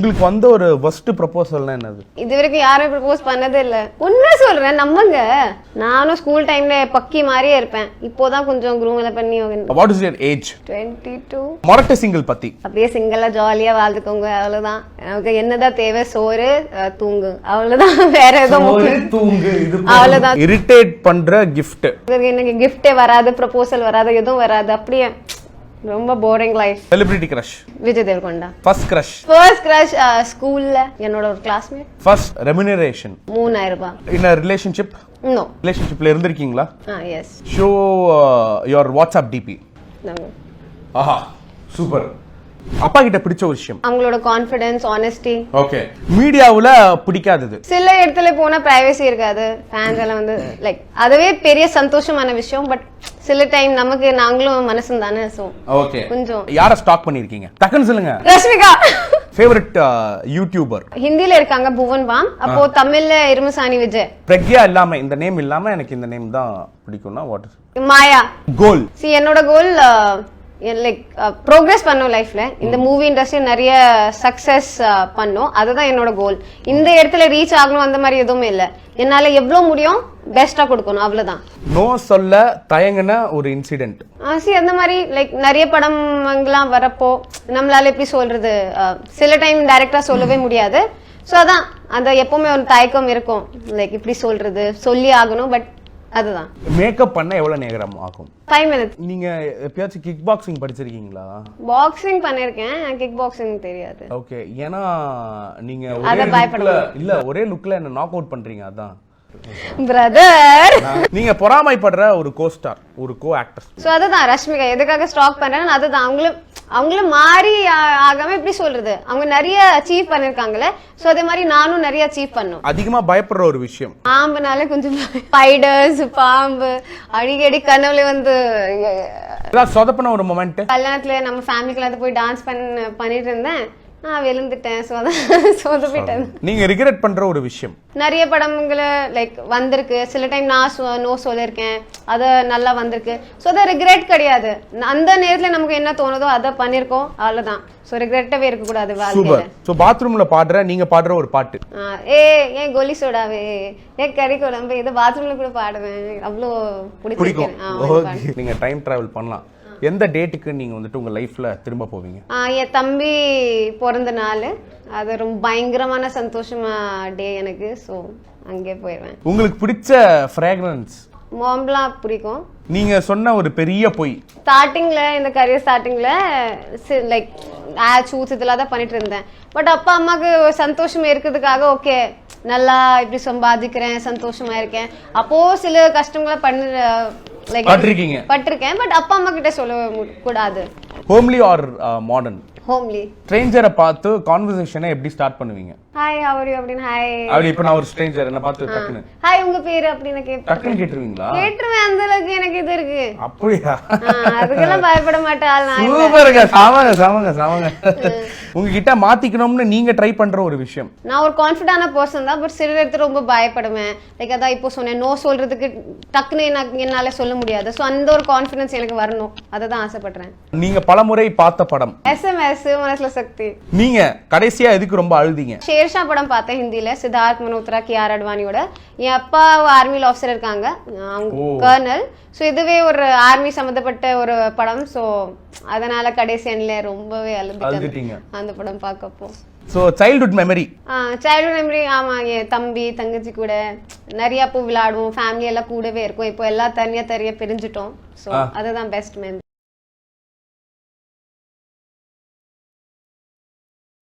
உங்களுக்கு வந்த ஒரு ஃபர்ஸ்ட் ப்ரொபோசல்னா என்னது? இது வரைக்கும் யாரும் ப்ரப்போஸ் பண்ணதே இல்ல. உண்மை சொல்றேன், நம்புங்க. நானும் ஸ்கூல் டைம்ல பக்கி மாதிரியே இருப்பேன். இப்போதான் கொஞ்சம் க்ரூம்ல பண்ணி. What is your age? 22. மொரட்ட சிங்கிள் பத்தி அப்படியே சிங்கிளா ஜாலியா வாழ்ந்துக்கோங்க, அவ்வளவுதான். நமக்கு என்னதான் தேவை? சோறு, தூங்கு, அவ்வளவுதான். வேற எதுவும் தூங்கு, இது அவ்வளவுதான். இரிட்டேட் பண்ற கிஃப்ட். எனக்கு கிஃப்டே வராது, ப்ரப்போசல் வராது, எதுவும் வராது. அப்படியே ரொம்ப boring life. Celebrity crush? Vijay Deverakonda. First crush? First crush ஸ்கூல்ல என்னோட ஒரு கிளாஸ்மேட். First remuneration? 3000 ரூபாய். In a relationship? நோ. ரிலேஷன்ஷிப்ல இருந்திருக்கீங்களா? Yes. Show your WhatsApp DP. ஆஹா, சூப்பர். அப்பா கிட்ட பிடிச்ச ஒரு விஷயம்? அவங்களோட கான்ஃபிடன்ஸ், ஆனஸ்டி. ஓகே. மீடியாவுல பிடிக்காதது? சில இடத்துல போனா பிரைவசி இருக்காது. ஃபேன்ஸ் எல்லாம் வந்து லைக் அதுவே பெரிய சந்தோஷமான விஷயம். பட் சில டைம் நமக்கு நாங்களும் மனசும் தானே. So okay. கொஞ்சம். யாரை ஸ்டாக் பண்ணிருக்கீங்க? டக்குன்னு சொல்லுங்க. ரஷ்மிகா. Favourite YouTuber? ஹிந்தில இருக்காங்க புவன் பாம். அப்போ தமிழ்ல இருமுசாணி விஜய். பிரக்யா இல்லாம, இந்த நேம் இல்லாம எனக்கு இந்த நேம் தான் பிடிக்கும்னா வாட் இஸ்? மாயா. கோல்? என்னோட கோல் லைக் ப்ரோக்ரஸ் பண்ணும் லைஃப்ல. இந்த மூவி இண்டஸ்ட்ரி நிறைய சக்சஸ் பண்ணும், அதுதான் என்னோட கோல். இந்த இடத்துல ரீச் ஆகணும் அந்த மாதிரி எதுவுமே இல்ல. என்னால எவ்வளவு முடியும் பெஸ்டா கொடுக்கணும், அவ்வளவுதான். நோ சொல்ல தயங்கின ஒரு இன்சிடென்ட்? அந்த மாதிரி லைக் நிறைய படம்லாம் வரப்போ நம்மளால எப்படி சொல்றது, சில டைம் டைரக்டா சொல்லவே முடியாது. ஸோ அதான் அந்த எப்பவுமே ஒரு தயக்கம் இருக்கும். லைக் இப்படி சொல்றது சொல்லி ஆகணும். பட் அதுதான். மேக்கப் பண்ண எவ்வளவு நேரம் ஆகும்? 5 minutes. நீங்க எப்பயாச்சும் கிக் பாக்ஸிங் படிச்சிருக்கீங்களா? பாக்ஸிங் பண்ணிருக்கேன், கிக் பாக்ஸிங் தெரியாது. ஓகே. ஏன்னா நீங்க ஒரே லுக்ல என்ன நாக் அவுட் பண்றீங்க, அதான். பிரதர், நீங்க பொறாமைப்படுற ஒரு கோ ஸ்டார், ஒரு கோ ஆக்டர்? சோ அதுதான் ரஷ்மிகா. எதுக்காக ஸ்டாக் பண்றேன்னு அதுதான். அவங்கள மாறி ஆகாம எப்படி சொல்றது, அவங்க நிறைய அச்சீவ் பண்ணிருக்காங்கல்ல. சோ அதே மாதிரி நானும் நிறைய அச்சீவ் பண்ணும். அதிகமா பயப்படுற ஒரு விஷயம்? பாம்புனாலே கொஞ்சம் ஸ்பைடர்ஸ், பாம்பு அடிக்கடி கனவுல வந்து. சொதப்பன ஒரு மொமெண்ட்? கல்யாணத்துல நம்ம ஃபேமிலிக்குள்ள போய் டான்ஸ் பண்ணிட்டு இருந்தேன், நான் விழுந்துட்டேன். சொதப்பிட்டேன். நீங்க ரிக்ரெட் பண்ற ஒரு விஷயம்? நிறைய படங்களை லைக் வந்திருக்கு. சில டைம் நான் நோ சொல்லிருக்கேன், அது நல்லா வந்திருக்கு. ஸோ அது ரிக்ரெட் கிடையாது. அந்த நேரத்துல நமக்கு என்ன தோணுதோ அதை பண்ணிருக்கோம், அவ்வளவுதான். ஸோ ரிக்ரெட்டவே இருக்க கூடாது வாழ்க்கையில. ஸோ பாத்ரூம்ல நீங்க பாடுற ஒரு பாட்டு? ஏன் கோலி சோடாவே, ஏன் கறி குழம்பு, இது பாத்ரூம்ல கூட பாடுவேன். அவ்வளோ பிடிக்கும். நீங்க டைம் டிராவல் பண்ணலாம், எந்த டேட்டுக்கு நீங்க வந்துட்டு உங்க லைஃப்ல திரும்ப போவீங்க? என் தம்பி பிறந்த நாள், அது ரொம்ப பயங்கரமான சந்தோஷமா டே எனக்கு. ஸோ அங்கே போயிடுவேன். உங்களுக்கு பிடிச்ச ஃப்ராக்ரன்ஸ்? மாம்பழம் பிடிக்கும். நீங்க சொன்ன ஒரு பெரிய பொய்? ஸ்டார்டிங்ல, இந்த கரியர் ஸ்டார்டிங்ல லைக் சூஸ் இதெல்லாம் தான் பண்ணிட்டு இருந்தேன். பட் அப்பா அம்மாக்கு சந்தோஷம் இருக்கிறதுக்காக ஓகே நல்லா இப்படி சம்பாதிக்கிறேன், சந்தோஷமா இருக்கேன். அப்போ சில கஷ்டங்களை பட்டிருக்கேன். பட் அப்பா அம்மா கிட்ட சொல்ல கூடாது. Homely or modern? ஹோம்லி. ஸ்ட்ரேஞ்சரை பார்த்து கான்வர்சேஷனை எப்படி ஸ்டார்ட் பண்ணுவீங்க? ஹாய், ஹவ் ஆர் யூ அப்படின்னு. ஹாய் அப்படி. இப்போ நான் ஒரு ஸ்ட்ரேஞ்சர் என்ன பார்த்து டக்குன்னு ஹாய் உங்க பேரு அப்படின்னு டக்குன்னு கேட்டுருவீங்களா? கேட்டுருவேன். அந்த அளவுக்கு எனக்கு இது இருக்கு. அப்படியா? அதுக்கெல்லாம் பயப்பட மாட்டேன். சூப்பருங்க. சாமங்க. உங்ககிட்ட மாத்திக்கணும்னு நீங்க ட்ரை பண்ற ஒரு விஷயம்? நான் ஒரு கான்ஃபிடன்டான பர்சன் தான். பட் சில இடத்துல ரொம்ப பயப்படுவேன். லைக் அதான் இப்போ சொன்னேன், நோ சொல்றதுக்கு டக்குன்னு என்னால சொல்ல முடியாது. ஸோ அந்த ஒரு கான்ஃபிடன்ஸ் எனக்கு வரணும், அதை தான் ஆசைப்படுறேன். நீங்க பலமுறை பார்த்த படம்? SMS, மனசுல சக்தி. நீங்க கடைசியா எதுக்கு ரொம்ப அழுதீங்க? ஷேர்ஷா படம் பார்த்தேன் ஹிந்தில, சித்தார்த் மல்ஹோத்ரா, கியாரா அட்வானியோட. என் அப்பா ஆர்மியில் ஆஃபீஸர் இருக்காங்க, கர்னல். ஸோ இதுவே ஒரு ஆர்மி சம்மந்தப்பட்ட ஒரு படம். ஸோ அதனால கடைசி எண்ணில ரொம்பவே அழுதுட்டீங்க அந்த படம் பார்க்கப்போ. So childhood memory? ஆமா, என் தம்பி தங்கச்சி கூட நிறைய விளையாடுவோம். ஃபேமிலி எல்லாம் கூடவே இருக்கும். இப்போ எல்லாம் தனியா பிரிஞ்சுட்டோம். ஸோ அதுதான் பெஸ்ட் மெமரி.